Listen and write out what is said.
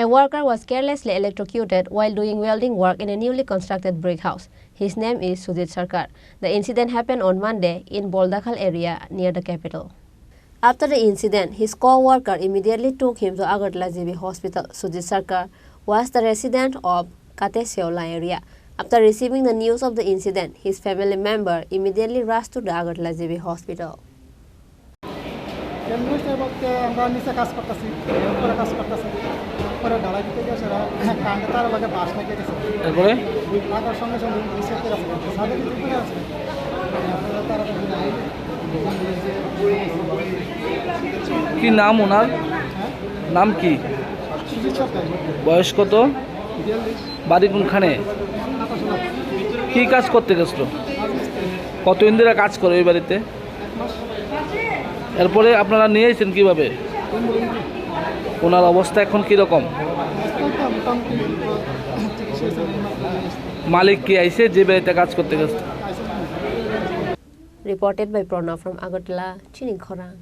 A worker was carelessly electrocuted while doing welding work in a newly constructed brick house. His name is Sujit Sarkar. The incident happened on Monday in Boldakhal area near the capital. After the incident, his co-worker immediately took him to Agartala GB Hospital. Sujit Sarkar was the resident of Kateseola area. After receiving the news of the incident, his family member immediately rushed to the Agartala GB Hospital. কি নাম ওনার? নাম কি? বয়স কত? বাড়ি কোনখানে? কি কাজ করতে গেছিল? কতদিন ধরে কাজ করে ওই বাড়িতে? এরপরে আপনারা নিয়ে এসেছেন কিভাবে? ওনার অবস্থা এখন কিরকম? মালিক কি আইছে যে বাড়িতে কাজ করতে গেছে? Reported by Pranav from Agartala, Chini, Khorang.